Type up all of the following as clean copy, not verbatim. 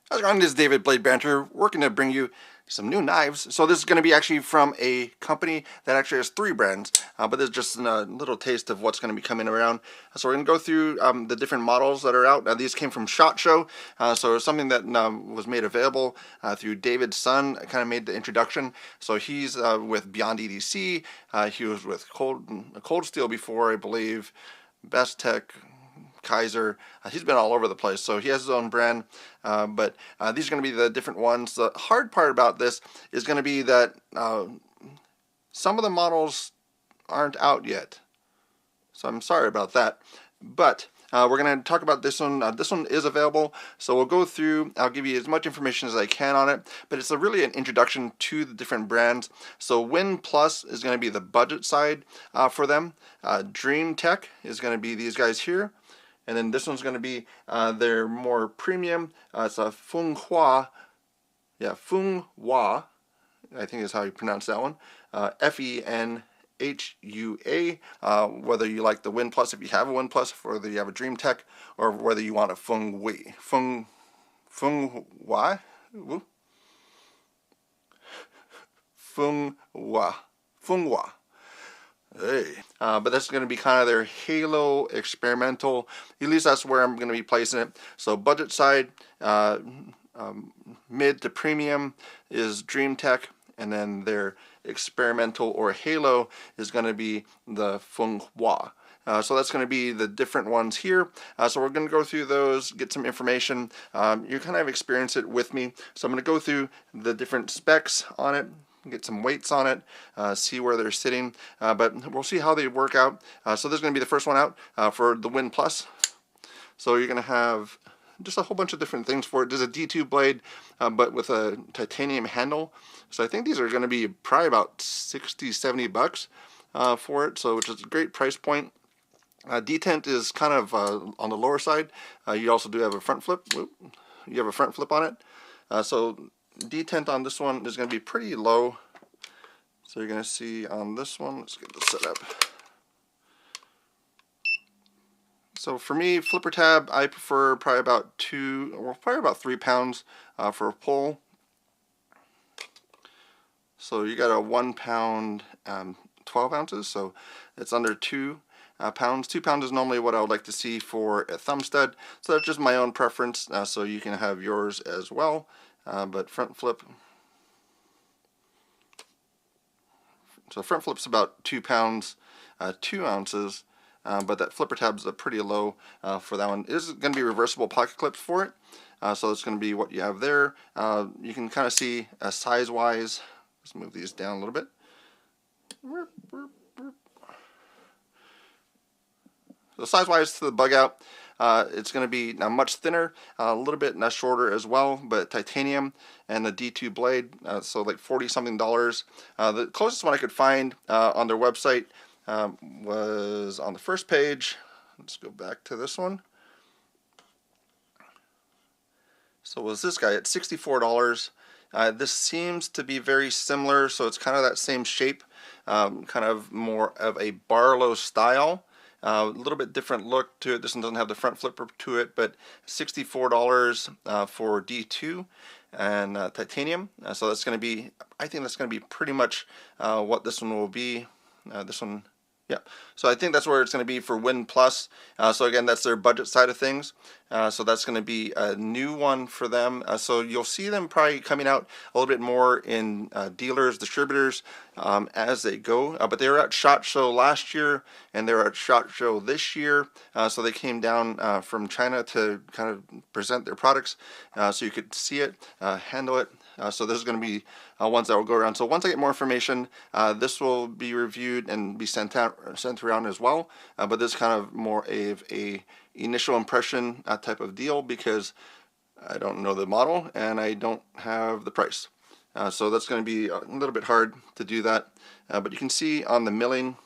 How's it going? This is David Blade Banter, working to bring you some new knives. So this is going to be actually from a company that actually has 3 brands, but this is just a little taste of what's going to be coming around. So we're going to go through the different models that are out. These came from SHOT Show, so it's something that was made available through David's son. Kind of made the introduction. So he's with Beyond EDC. He was with Cold Steel before, I believe, Best Tech, Kaiser. He's been all over the place, so he has his own brand, but these are going to be the different ones. The hard part about this is going to be that some of the models aren't out yet, so I'm sorry about that, but we're going to talk about this one. This one is available, so we'll go through. I'll give you as much information as I can on it, but it's really an introduction to the different brands. So Win Plus is going to be the budget side for them. Dreamtech is going to be these guys here. And then this one's going to be their more premium. It's a Feng Hua, Feng Hua, I think is how you pronounce that one. Fenhua. Whether you like the Win Plus, if you have a Win Plus, whether you have a Dreamtech, or whether you want a Feng Hua, Feng Hua. Hey. But that's going to be kind of their Halo experimental. At least that's where I'm going to be placing it. So budget side, mid to premium is Dreamtech, and then their experimental or Halo is going to be the Feng Hua. So that's going to be the different ones here. So we're going to go through those, get some information. You kind of experience it with me. So I'm going to go through the different specs on it, get some weights on it, see where they're sitting, but we'll see how they work out. So this is going to be the first one out for the Win Plus. So you're going to have just a whole bunch of different things for it. There's a D2 blade, but with a titanium handle. So I think these are going to be probably about 60, 70 bucks for it, so which is a great price point. Detent is kind of on the lower side. You also do have a front flip. You have a front flip on it. So detent on this one is going to be pretty low. So you're going to see on this one, let's get this set up. So for me, flipper tab, I prefer probably about 3 pounds for a pull. So you got a 1 pound, 12 ounces, so it's under 2 pounds. 2 pounds is normally what I would like to see for a thumb stud. So that's just my own preference, so you can have yours as well. But front flip, so front flip's about 2 pounds, 2 ounces, but that flipper tab's pretty low for that one. It is going to be reversible pocket clips for it, so it's going to be what you have there. You can kind of see size-wise. Let's move these down a little bit. So size-wise to the bug out, it's going to be much thinner, a little bit shorter as well, but titanium and the D2 blade, so like $40-something. The closest one I could find on their website was on the first page. Let's go back to this one. So was this guy at $64. This seems to be very similar, so it's kind of that same shape, kind of more of a Barlow style. A little bit different look to it. This one doesn't have the front flipper to it, but $64 for D2 and titanium. So that's going to be, I think that's going to be pretty much what this one will be. This one, yeah. So I think that's where it's going to be for Win Plus. So again, that's their budget side of things. So that's going to be a new one for them. So you'll see them probably coming out a little bit more in dealers, distributors as they go. But they were at SHOT Show last year, and they're at SHOT Show this year. So they came down from China to kind of present their products, so you could see it, handle it. So this is going to be ones that will go around. So once I get more information, this will be reviewed and be sent around as well. But this is kind of more of a initial impression type of deal, because I don't know the model and I don't have the price. So that's going to be a little bit hard to do that. But you can see on the milling,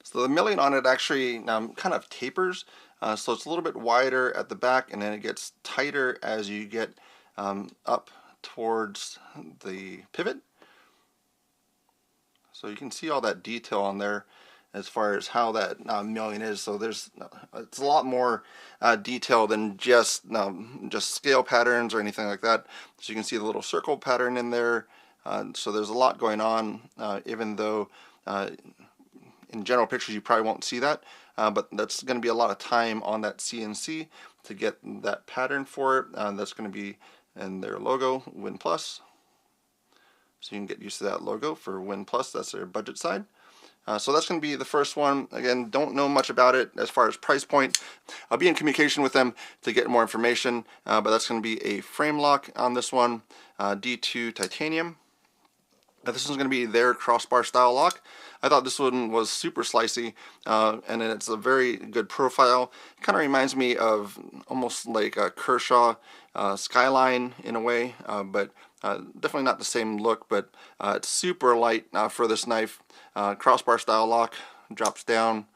so the milling on it actually kind of tapers. So it's a little bit wider at the back, and then it gets tighter as you get up towards the pivot. So you can see all that detail on there. as far as how that milling is. So there's it's a lot more detailed than just scale patterns or anything like that. So you can see the little circle pattern in there. So there's a lot going on, even though in general pictures you probably won't see that, but that's going to be a lot of time on that CNC to get that pattern for it. That's going to be in their logo, Win Plus. So you can get used to that logo for Win Plus. That's their budget side. So that's going to be the first one. Again, don't know much about it as far as price point. I'll be in communication with them to get more information, but that's going to be a frame lock on this one, D2 titanium. This is going to be their crossbar style lock. I thought this one was super slicey, and it's a very good profile. It kind of reminds me of almost like a Kershaw Skyline in a way, but definitely not the same look, but it's super light for this knife. Crossbar style lock, drops down,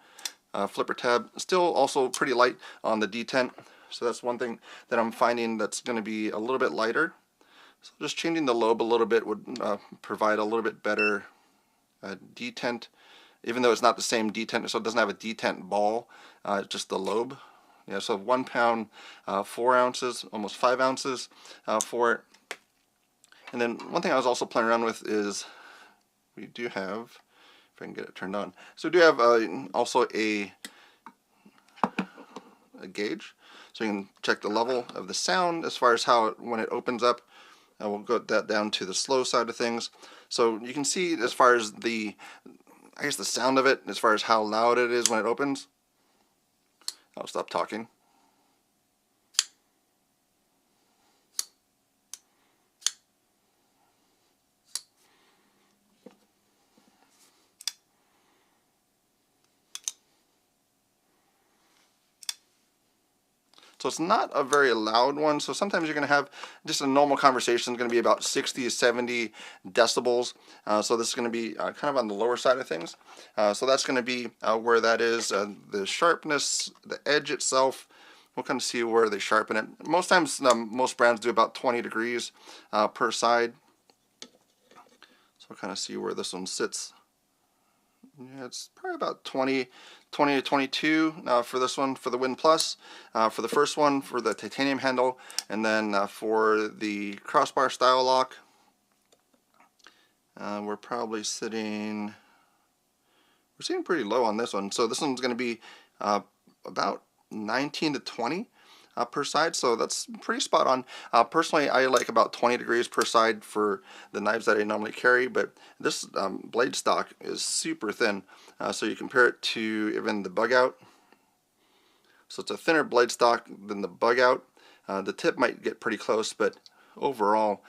flipper tab, still also pretty light on the detent. So that's one thing that I'm finding that's going to be a little bit lighter. So just changing the lobe a little bit would provide a little bit better detent, even though it's not the same detent, so it doesn't have a detent ball, just the lobe. Yeah, so 1 pound, 4 ounces, almost 5 ounces for it. And then one thing I was also playing around with is we do have, if I can get it turned on, so we do have also a gauge, so you can check the level of the sound as far as how when it opens up. We'll go that down to the slow side of things. So you can see as far as the, I guess the sound of it, as far as how loud it is when it opens. I'll stop talking. So it's not a very loud one. So sometimes you're going to have just a normal conversation is going to be about 60 to 70 decibels. So this is going to be kind of on the lower side of things. So that's going to be where that is. The sharpness, the edge itself, we'll kind of see where they sharpen it. Most times, most brands do about 20 degrees per side. So we'll kind of see where this one sits. Yeah, it's probably about 20 to 22 for this one, for the Win Plus, for the first one, for the titanium handle, and then for the crossbar style lock, we're probably sitting pretty low on this one. So this one's going to be about 19 to 20 per side, so that's pretty spot on. Personally, I like about 20 degrees per side for the knives that I normally carry, but this blade stock is super thin, so you compare it to even the bug out. So it's a thinner blade stock than the bug out. The tip might get pretty close, but overall,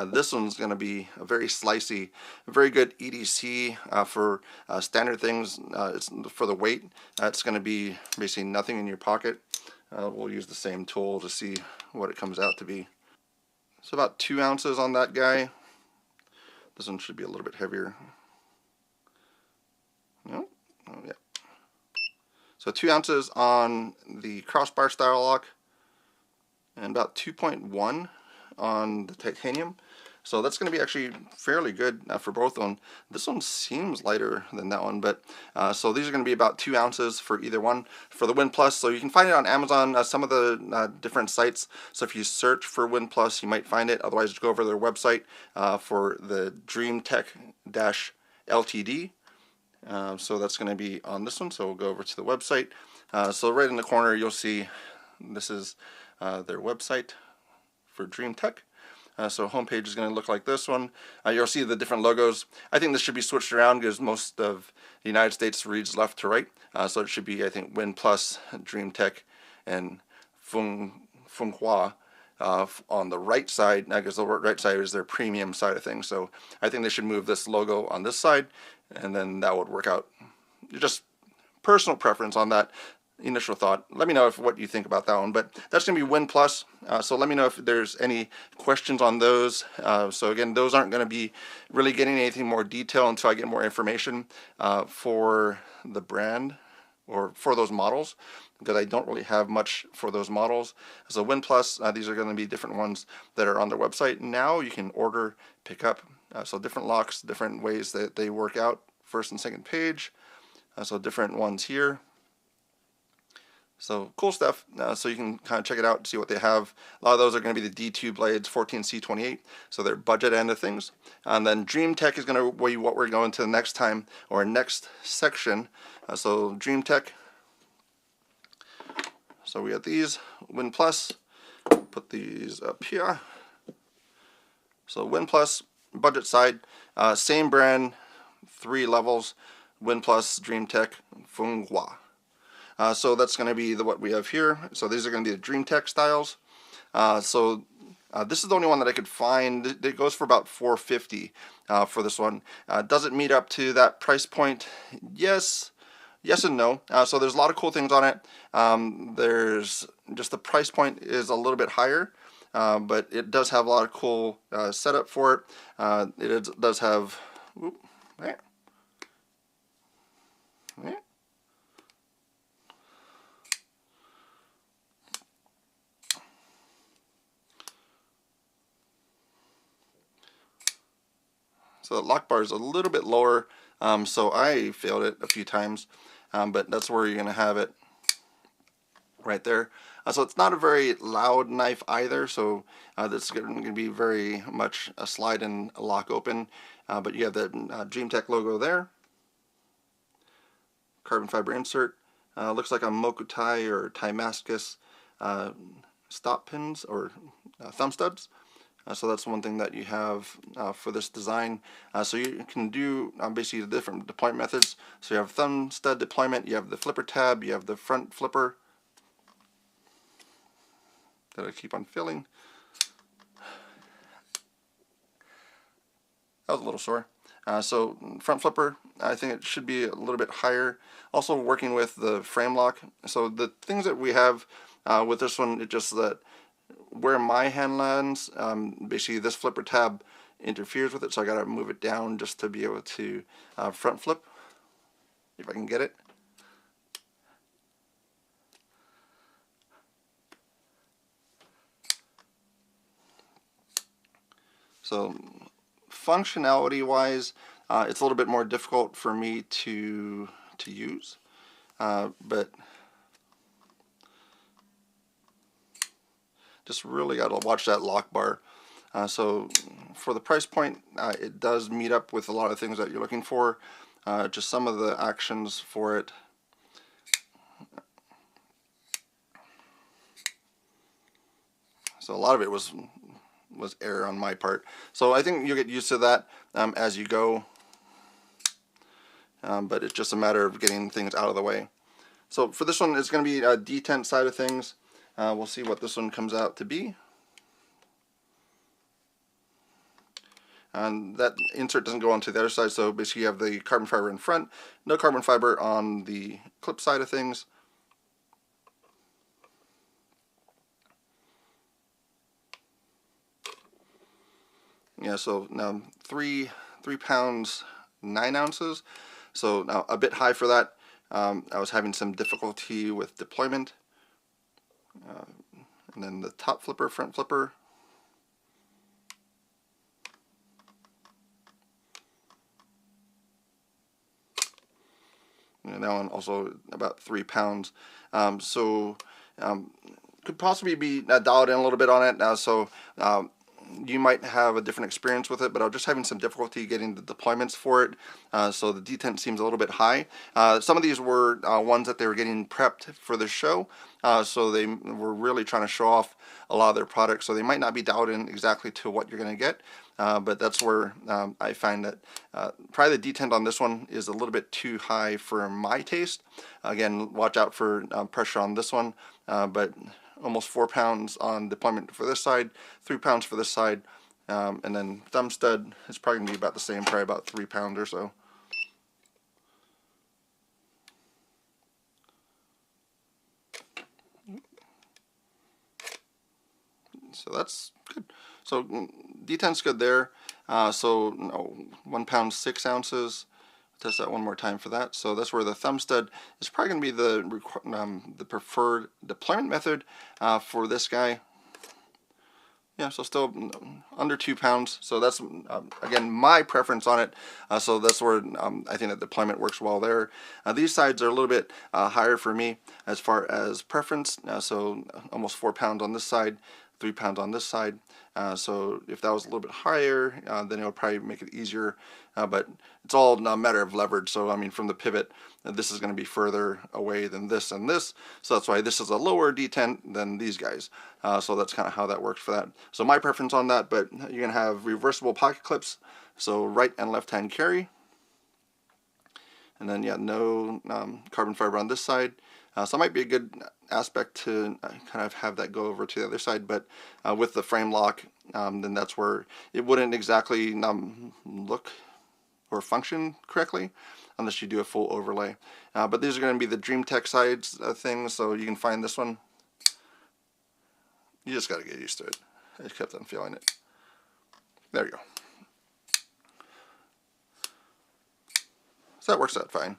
this one's going to be a very slicey, very good EDC for standard things. It's for the weight. It's going to be basically nothing in your pocket. We'll use the same tool to see what it comes out to be. So about 2 ounces on that guy. This one should be a little bit heavier. No? Oh, yeah. So 2 ounces on the crossbar style lock, and about 2.1 on the titanium. So that's going to be actually fairly good for both of them. This one seems lighter than that one, but so these are going to be about 2 ounces for either one for the Win Plus. So you can find it on Amazon, some of the different sites. So if you search for Win Plus, you might find it. Otherwise, just go over to their website for the Dreamtech-LTD. So that's going to be on this one. So we'll go over to the website. So right in the corner, you'll see this is their website for Dreamtech. So homepage is going to look like this one. You'll see the different logos. I think this should be switched around because most of the United States reads left to right. So it should be, I think, Win Plus, Dreamtech, and Feng Hua on the right side. Because the right side is their premium side of things. So I think they should move this logo on this side, and then that would work out. Just personal preference on that. Initial thought. Let me know what you think about that one. But that's going to be Win Plus. So let me know if there's any questions on those. So again, those aren't going to be really getting anything more detail until I get more information for the brand or for those models, because I don't really have much for those models. So Win Plus, these are going to be different ones that are on their website. Now you can order, pick up. So different locks, different ways that they work out. First and second page. So different ones here. So cool stuff. So you can kind of check it out, see what they have. A lot of those are going to be the D2 blades, 14C28. So they're budget end of things. And then Dreamtech is going to be what we're going to the next time, or next section. So Dreamtech. So we got these Win Plus. Put these up here. So Win Plus, budget side, same brand, 3 levels. Win Plus, Dreamtech, Feng Hua. So that's going to be what we have here. So these are going to be the Dreamtech styles. This is the only one that I could find. It goes for about $450 for this one. Does it meet up to that price point? Yes and no. So there's a lot of cool things on it. There's just the price point is a little bit higher, but it does have a lot of cool setup for it. It does have. Whoop, there. There. So the lock bar is a little bit lower, so I failed it a few times, but that's where you're going to have it right there. So it's not a very loud knife either, so this is going to be very much a slide and a lock open, but you have the Dreamtech logo there. Carbon fiber insert. Looks like a Mokutai or Timascus stop pins or thumb studs. So that's one thing that you have for this design. So you can do basically the different deployment methods. So you have thumb stud deployment, you have the flipper tab, you have the front flipper that I keep on filling. That was a little sore. So front flipper, I think it should be a little bit higher. Also working with the frame lock. So the things that we have with this one, it's just that where my hand lands, basically this flipper tab interferes with it, so I gotta move it down just to be able to front flip, if I can get it. So functionality wise, it's a little bit more difficult for me to use, but just really got to watch that lock bar. So for the price point, it does meet up with a lot of things that you're looking for. Just some of the actions for it. So a lot of it was error on my part. So I think you'll get used to that as you go. But it's just a matter of getting things out of the way. So for this one, it's going to be a detent side of things. We'll see what this one comes out to be. And that insert doesn't go onto the other side, so basically you have the carbon fiber in front, no carbon fiber on the clip side of things. Yeah, so now 3 pounds 9 ounces, so now a bit high for that. I was having some difficulty with deployment. And then the top flipper, front flipper. And that one also about 3 pounds. Could possibly be dialed in a little bit on it. You might have a different experience with it, but I was just having some difficulty getting the deployments for it, so the detent seems a little bit high. Some of these were ones that they were getting prepped for the show, so they were really trying to show off a lot of their products, so they might not be dialed in exactly to what you're going to get, but that's where I find that probably the detent on this one is a little bit too high for my taste. Again, watch out for pressure on this one, but almost 4 pounds on deployment for this side, 3 pounds for this side, and then thumb stud is probably going to be about the same, probably about 3 pounds or so. So that's good. So detent's good there. 1 pound 6 ounces. Test that one more time for that. So that's where the thumb stud is probably going to be the preferred deployment method for this guy. Yeah, so still under 2 pounds. So that's, again, my preference on it. So that's where I think that deployment works well there. These sides are a little bit higher for me as far as preference. So almost 4 pounds on this side, 3 pounds on this side. So if that was a little bit higher, then it would probably make it easier. But it's all a matter of leverage. So I mean, from the pivot, this is going to be further away than this and this. So that's why this is a lower detent than these guys. So that's kind of how that works for that. So my preference on that, but you're going to have reversible pocket clips. So right and left hand carry. And then, yeah, no carbon fiber on this side. So it might be a good aspect to kind of have that go over to the other side, but with the frame lock, then that's where it wouldn't exactly look or function correctly unless you do a full overlay. But these are going to be the Dreamtech sides things, so you can find this one. You just got to get used to it. I just kept on feeling it. There you go. So that works out fine.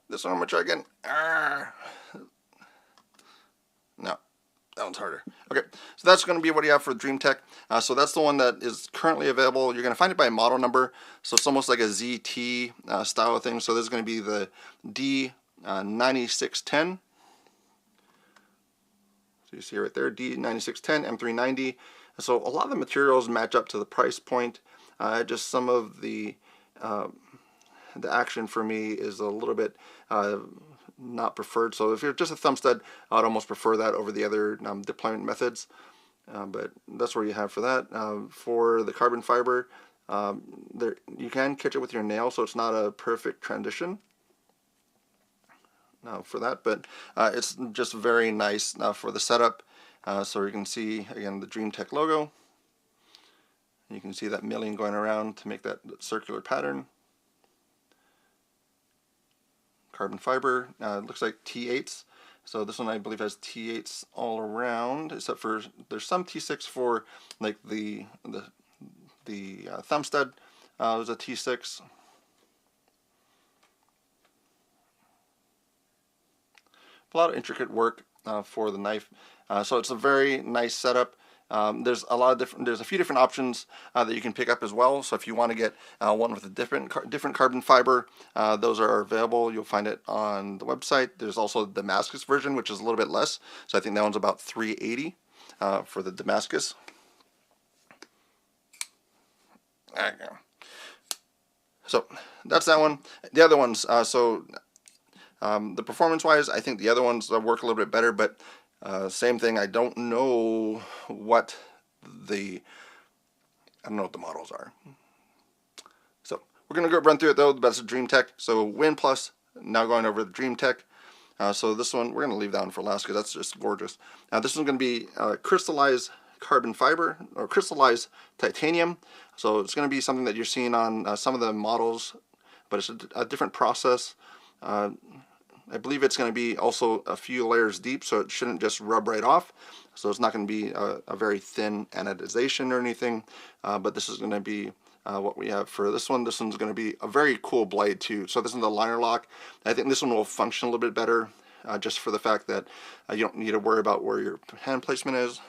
This one I'm going to try again. No, that one's harder. Okay, so that's going to be what you have for Dreamtech. So that's the one that is currently available. You're going to find it by model number. So it's almost like a ZT style of thing. So this is going to be the D9610. So you see right there, D9610, M390. So a lot of the materials match up to the price point. Just some of the action for me is a little bit not preferred. So if you're just a thumb stud, I'd almost prefer that over the other deployment methods. But that's where you have for that. For the carbon fiber, you can catch it with your nail, so it's not a perfect transition for that, but it's just very nice for the setup. So you can see, again, the Dreamtech logo. You can see that milling going around to make that circular pattern. Carbon fiber, looks like T8s. So this one I believe has T8s all around, except for there's some T6 for like the thumb stud. There's a T6. A lot of intricate work for the knife. So it's a very nice setup. There's a few different options that you can pick up as well. So if you want to get one with a different carbon fiber, those are available. You'll find it on the website. There's also the Damascus version, which is a little bit less. So I think that one's about $380 for the Damascus. There you go. So that's that one. The other ones, the performance-wise, I think the other ones work a little bit better, but same thing. I don't know what the models are. So we're gonna go run through it though. That's the Dreamtech. So Win Plus. Now going over the Dreamtech. So this one we're gonna leave that one for last because that's just gorgeous. This one's gonna be crystallized carbon fiber or crystallized titanium. So it's gonna be something that you're seeing on some of the models, but it's a different process. I believe it's going to be also a few layers deep, so it shouldn't just rub right off. So it's not going to be a very thin anodization or anything, but this is going to be what we have for this one. This one's going to be a very cool blade too. So this is the liner lock. I think this one will function a little bit better just for the fact that you don't need to worry about where your hand placement is.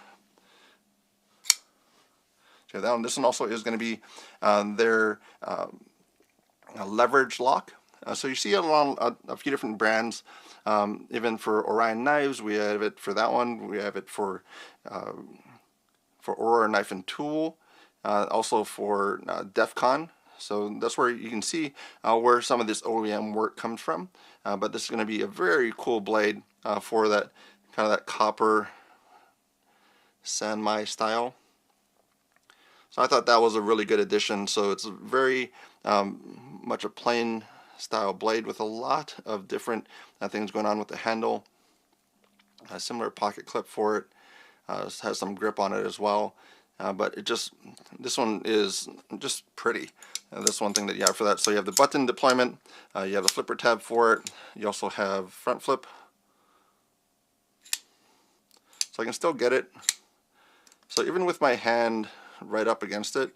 So that one, this one also is going to be their leverage lock. So you see it along a few different brands. Even for Orion knives, we have it for that one. We have it for Aurora Knife and Tool. Also for DEFCON. So that's where you can see where some of this OEM work comes from. But this is going to be a very cool blade for that kind of that copper Sanmai style. So I thought that was a really good addition. So it's very much a plain style blade with a lot of different things going on with the handle. A similar pocket clip for it. It has some grip on it as well. But this one is just pretty. That's one thing that you have for that. So you have the button deployment. You have the flipper tab for it. You also have front flip. So I can still get it. So even with my hand right up against it,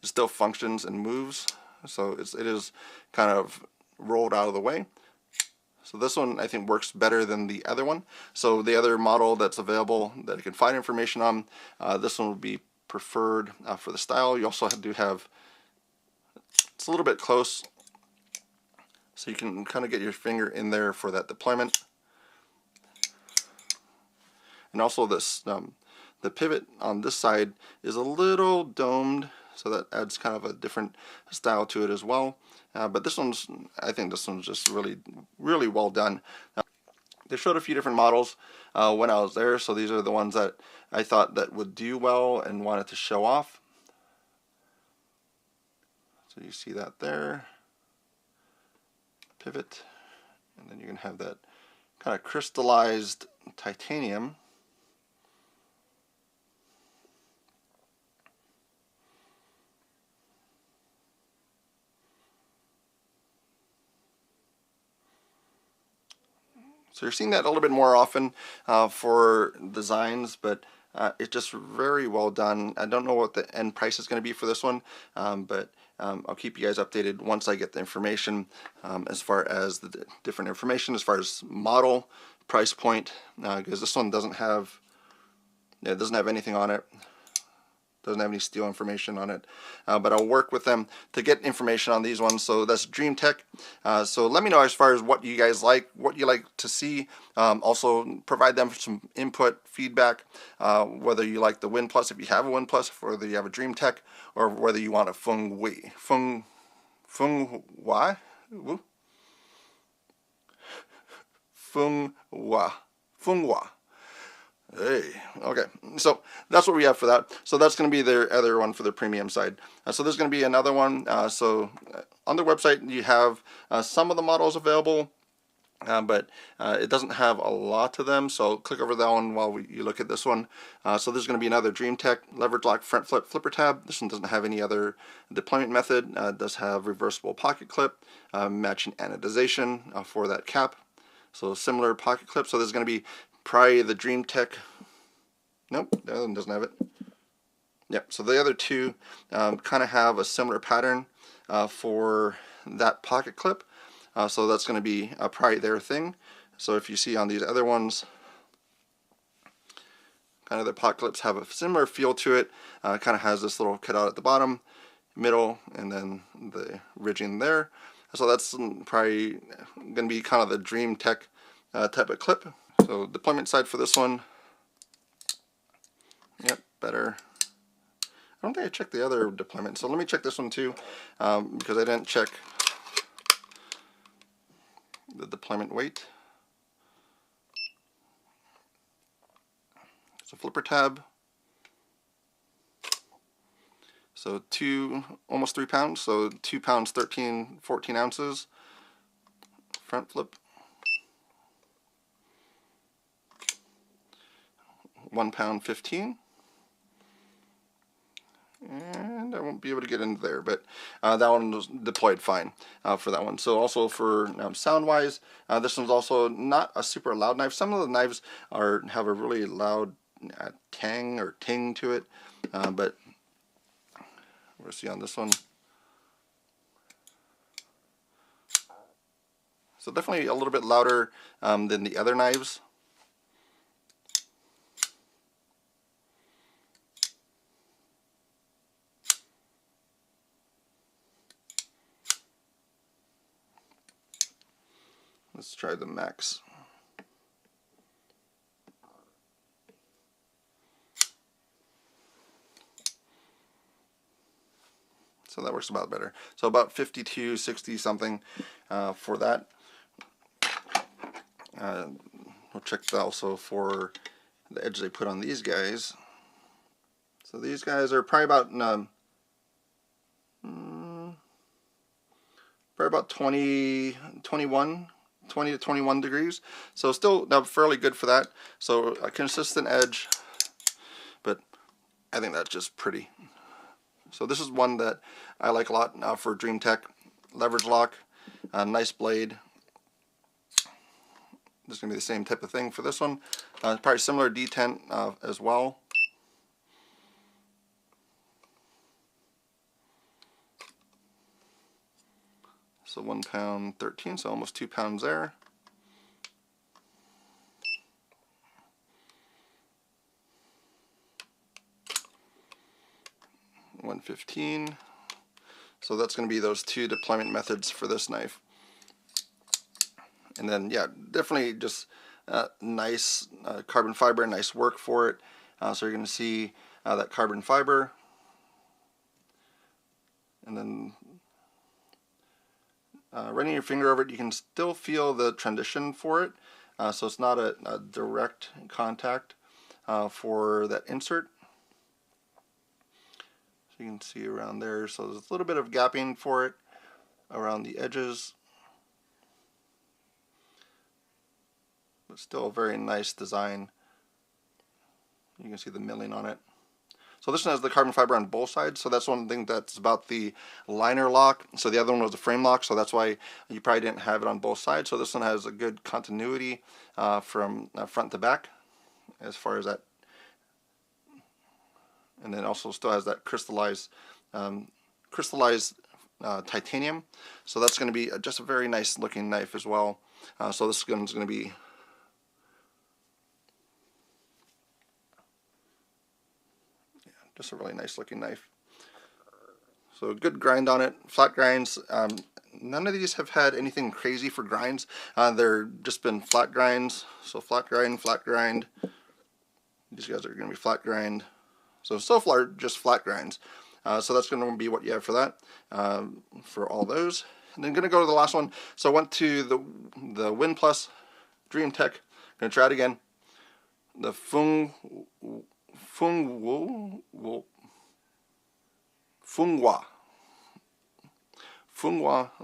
it still functions and moves. So it is kind of rolled out of the way. So this one I think works better than the other one. So the other model that's available that you can find information on, this one would be preferred for the style. You also do have, it's a little bit close, so you can kind of get your finger in there for that deployment. And also this, the pivot on this side is a little domed, so that adds kind of a different style to it as well. But this one's, I think this one's just really, really well done. They showed a few different models when I was there, so these are the ones that I thought that would do well and wanted to show off. So you see that there, pivot, and then you can have that kind of crystallized titanium. So you're seeing that a little bit more often for designs, but it's just very well done. I don't know what the end price is going to be for this one, but I'll keep you guys updated once I get the information as far as the different information, as far as model, price point, because this one doesn't have, it doesn't have anything on it. Doesn't have any steel information on it, but I'll work with them to get information on these ones. So that's Dreamtech. So let me know as far as what you guys like, what you like to see. Also provide them some input, feedback, whether you like the Win Plus if you have a Win Plus, whether you have a Dreamtech, or whether you want a Feng Hua. Hey, okay, so that's what we have for that. So that's going to be their other one for the premium side. So there's going to be another one. So on their website you have some of the models available, but it doesn't have a lot of them. So click over that one while you look at this one. So there's going to be another Dreamtech leverage lock front flip flipper tab. This one doesn't have any other deployment method. It does have reversible pocket clip, matching anodization for that cap. So similar pocket clip. So there's going to be probably the Dreamtech. Nope, the other one doesn't have it. Yep, so the other two kind of have a similar pattern for that pocket clip. So that's going to be probably their thing. So if you see on these other ones, kind of the pocket clips have a similar feel to it. Kind of has this little cutout at the bottom, middle, and then the ridging there. So that's probably going to be kind of the Dreamtech type of clip. So deployment side for this one, yep, better. I don't think I checked the other deployment, so let me check this one too, because I didn't check the deployment weight. So flipper tab, so almost 3 pounds, so 2 pounds 14 ounces. Front flip, 1 pound 15, and I won't be able to get into there, but that one was deployed fine for that one. So also for sound wise, this one's also not a super loud knife. Some of the knives have a really loud tang or ting to it, but we'll see on this one. So definitely a little bit louder than the other knives. Let's try the max. So that works about better. So about 52, 60 something for that. We'll check that also for the edge they put on these guys. So these guys are probably about 20 to 21 degrees. So still fairly good for that. So a consistent edge, but I think that's just pretty. So this is one that I like a lot for Dreamtech. Leverage lock, nice blade. This is going to be the same type of thing for this one. Probably similar detent as well. So 1 pound 13, so almost 2 pounds there. 115. So that's going to be those two deployment methods for this knife. And then, yeah, definitely just nice carbon fiber, nice work for it. So you're going to see that carbon fiber. And then running your finger over it, you can still feel the transition for it. So it's not a direct contact for that insert. So you can see around there. So there's a little bit of gapping for it around the edges. But still a very nice design. You can see the milling on it. So this one has the carbon fiber on both sides, so that's one thing that's about the liner lock. So the other one was the frame lock, so that's why you probably didn't have it on both sides. So this one has a good continuity from front to back as far as that. And then also still has that crystallized titanium. So that's going to be just a very nice looking knife as well. So this one's going to be just a really nice looking knife. So good grind on it, flat grinds. None of these have had anything crazy for grinds. They're just been flat grinds. So flat grind, flat grind. These guys are going to be flat grind. So far, just flat grinds. So that's going to be what you have for that, for all those. And then going to go to the last one. So I went to the Win Plus Dreamtech. Going to try it again. The Feng Hua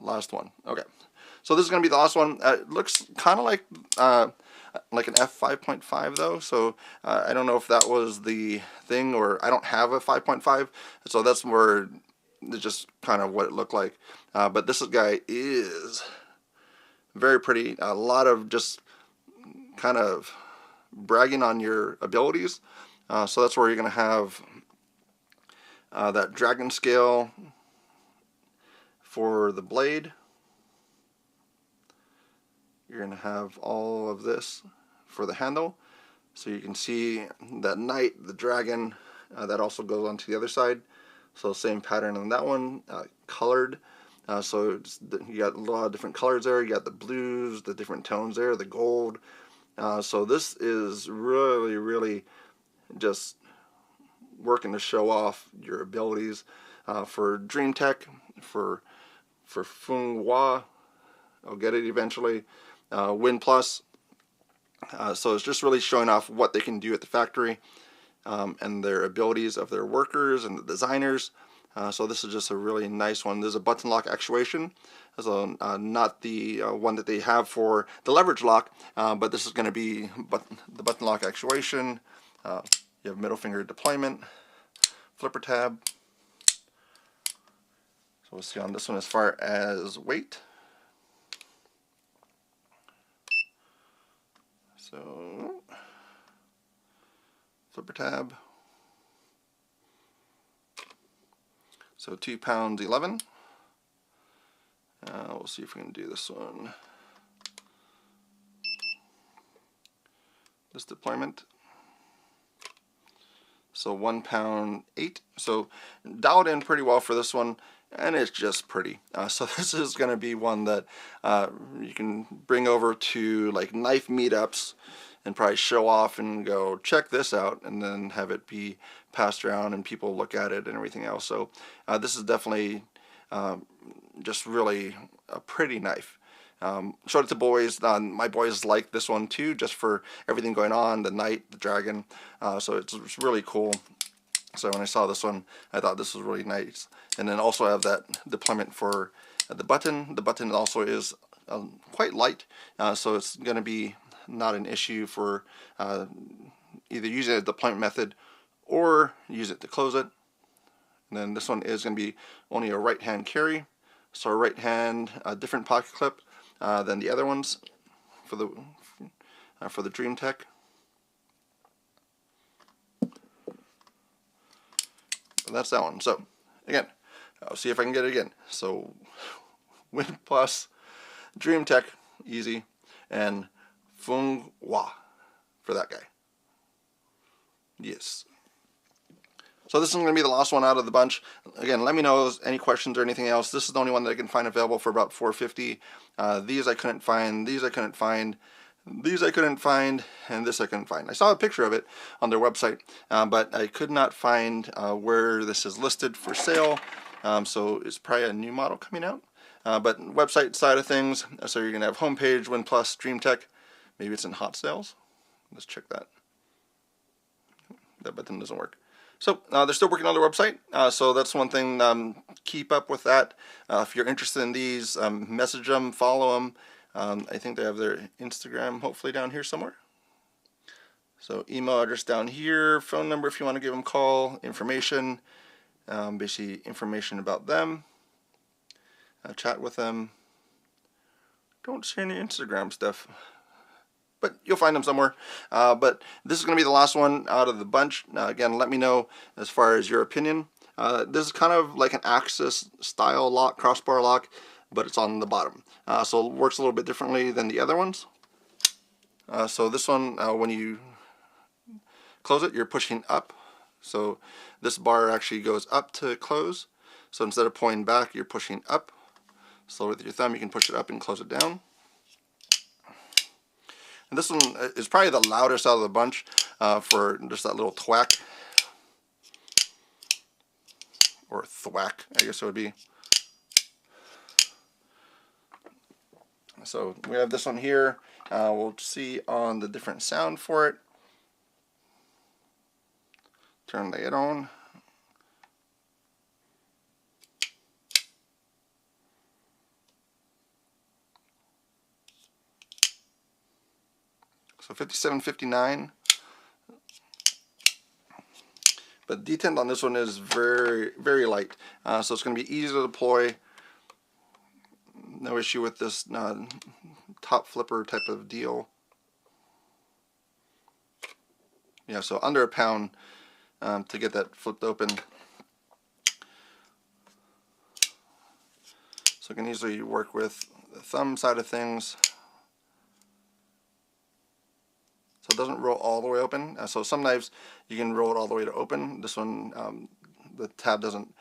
last one. Okay. So this is going to be the last one. It looks kind of like an f5.5 though, so I don't know if that was the thing, or I don't have a 5.5, so that's where it's just kind of what it looked like. But this guy is very pretty. A lot of just kind of bragging on your abilities. So that's where you're going to have that dragon scale for the blade. You're going to have all of this for the handle. So you can see that knight, the dragon, that also goes onto the other side. So same pattern on that one, colored. So you got a lot of different colors there. You got the blues, the different tones there, the gold. So this is really, really just working to show off your abilities for Dreamtech, for Feng Hua. I'll get it eventually. Win Plus. So it's just really showing off what they can do at the factory and their abilities of their workers and the designers. So this is just a really nice one. There's a button lock actuation. So not the one that they have for the leverage lock, but this is going to be the button lock actuation. You have middle finger deployment, flipper tab. So we'll see on this one as far as weight. So flipper tab. So 2 pounds 11. We'll see if we can do this one. This deployment. So 1 pound 8. So dialed in pretty well for this one, and it's just pretty. So this is going to be one that you can bring over to like knife meetups and probably show off and go check this out, and then have it be passed around and people look at it and everything else. So this is definitely just really a pretty knife. Showed it to boys. My boys like this one too, just for everything going on, the knight, the dragon. So it's really cool. So when I saw this one, I thought this was really nice. And then also have that deployment for the button. The button also is quite light, so it's going to be not an issue for either using a deployment method or use it to close it. And then this one is going to be only a right hand carry, so a right hand different pocket clip than the other ones for the Dreamtech. And that's that one. So again, I'll see if I can get it again. So Win Plus, Dreamtech, easy, and Feng Hua for that guy. Yes. So this is going to be the last one out of the bunch. Again, let me know any questions or anything else. This is the only one that I can find available for about $4.50. These I couldn't find. These I couldn't find. These I couldn't find, and this I couldn't find. I saw a picture of it on their website, but I could not find where this is listed for sale. So it's probably a new model coming out. But website side of things, so you're going to have homepage, Win Plus, Dreamtech. Maybe it's in hot sales. Let's check that. That button doesn't work. So they're still working on their website, so that's one thing. Keep up with that. If you're interested in these, message them, follow them. I think they have their Instagram hopefully down here somewhere. So email address down here, phone number if you want to give them a call, information, basically information about them. Chat with them. Don't see any Instagram stuff, but you'll find them somewhere. But this is going to be the last one out of the bunch. Again, let me know as far as your opinion. This is kind of like an Axis style lock, crossbar lock, but it's on the bottom. So it works a little bit differently than the other ones. So this one, when you close it, you're pushing up. So this bar actually goes up to close. So instead of pointing back, you're pushing up. So with your thumb, you can push it up and close it down. And this one is probably the loudest out of the bunch for just that little thwack. Or thwack, I guess it would be. So we have this one here. We'll see on the different sound for it. Turn it on. So 57.59. But detent on this one is very, very light. So it's going to be easy to deploy. No issue with this top flipper type of deal. Yeah, so under a pound to get that flipped open. So I can easily work with the thumb side of things. So it doesn't roll all the way open. So some knives you can roll it all the way to open. This one, the tab doesn't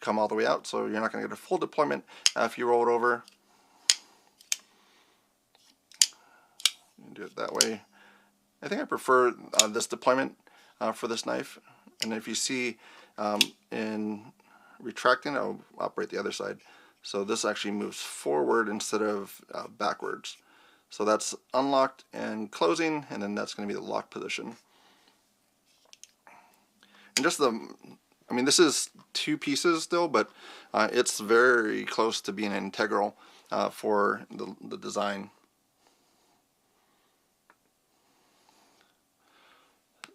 come all the way out, so you're not going to get a full deployment if you roll it over. You can do it that way. I think I prefer this deployment for this knife. And if you see in retracting, I'll operate the other side. So this actually moves forward instead of backwards. So that's unlocked and closing, and then that's going to be the lock position. And just I mean, this is two pieces still, but it's very close to being integral for the design.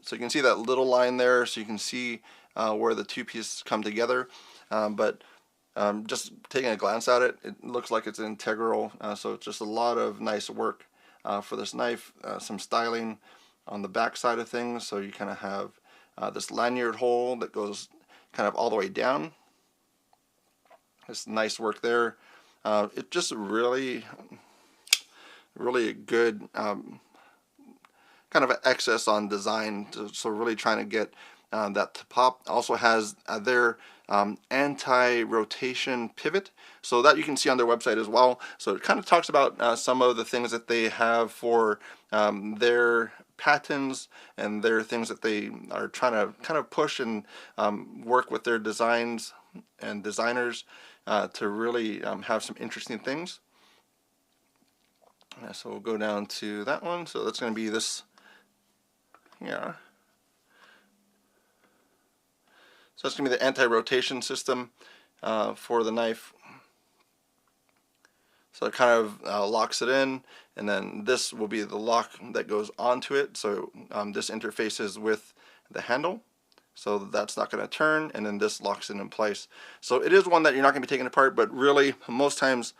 So you can see that little line there, so you can see where the two pieces come together. But just taking a glance at it, it looks like it's integral. So it's just a lot of nice work for this knife. Some styling on the back side of things, so you kind of have this lanyard hole that goes kind of all the way down. It's nice work there. It just really a good kind of an excess on design, so really trying to get that to pop. Also has their anti-rotation pivot, so that you can see on their website as well. So it kind of talks about some of the things that they have for their patents and their things that they are trying to kind of push and work with their designs and designers to really have some interesting things. So we'll go down to that one. So that's going to be this. Yeah. So that's going to be the anti-rotation system for the knife. So it kind of locks it in, and then this will be the lock that goes onto it. So this interfaces with the handle, so that's not going to turn, and then this locks it in place. So it is one that you're not going to be taking apart, but really most times,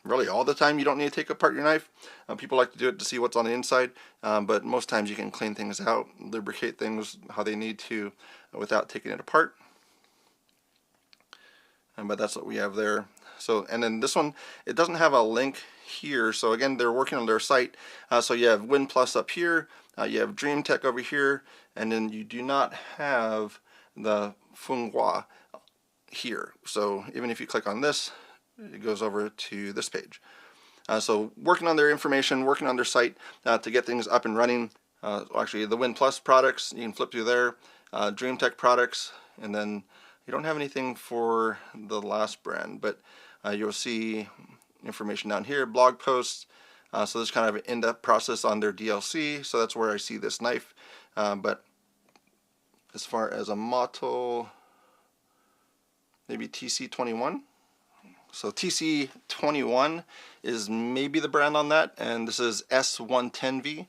really all the time, you don't need to take apart your knife. People like to do it to see what's on the inside, but most times you can clean things out, lubricate things how they need to without taking it apart. But that's what we have there. So, and then this one, it doesn't have a link here. So again, they're working on their site. So you have Win Plus up here, you have Dreamtech over here, and then you do not have the Feng Hua here. So even if you click on this, it goes over to this page. So working on their information, working on their site to get things up and running. Actually, the Win Plus products, you can flip through there. Dreamtech products, and then you don't have anything for the last brand, but you'll see information down here, blog posts. So this kind of an in-depth process on their DLC. So that's where I see this knife. But as far as a model, maybe TC21. So TC21 is maybe the brand on that, and this is S110V.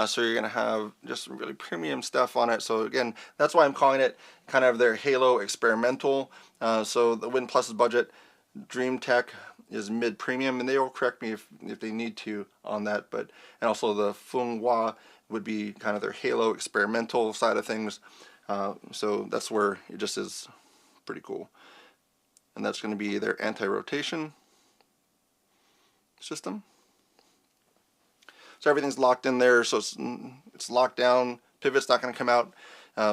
So you're gonna have just really premium stuff on it. So again, that's why I'm calling it kind of their Halo experimental. So the Win Plus's budget, Dreamtech is mid-premium, and they will correct me if they need to on that. But and also the Feng Hua would be kind of their Halo experimental side of things. So that's where it just is pretty cool. And that's going to be their anti-rotation system. So everything's locked in there, so it's locked down. Pivot's not going to come out.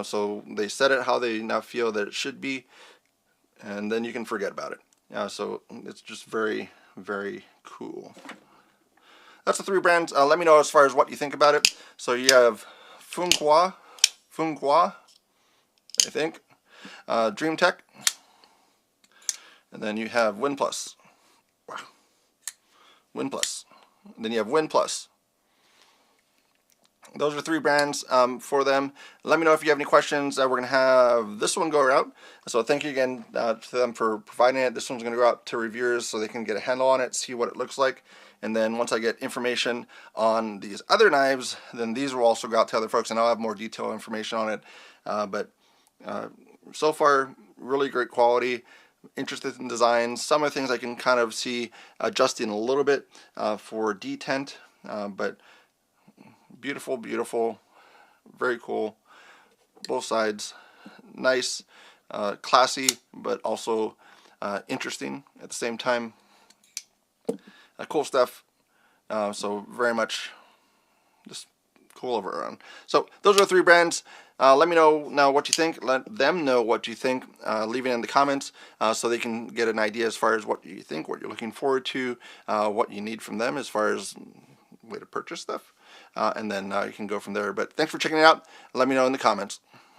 So they set it how they now feel that it should be, and then you can forget about it. So it's just very, very cool. That's the 3 brands. Let me know as far as what you think about it. So you have Feng Hua, I think, Dreamtech, and then you have Win Plus. Wow. Win Plus. And then you have Win Plus. Those are 3 brands for them. Let me know if you have any questions. We're going to have this one go out. So thank you again to them for providing it. This one's going to go out to reviewers so they can get a handle on it, see what it looks like. And then once I get information on these other knives, then these will also go out to other folks, and I'll have more detailed information on it. But so far, really great quality. Interested in designs. Some of the things I can kind of see adjusting a little bit for detent, but beautiful, beautiful, very cool. Both sides, nice, classy, but also interesting at the same time. Cool stuff. So very much just cool over around. So those are the 3 brands. Let me know now what you think. Let them know what you think. Leave it in the comments so they can get an idea as far as what you think, what you're looking forward to, what you need from them as far as way to purchase stuff. And then you can go from there. But thanks for checking it out. Let me know in the comments.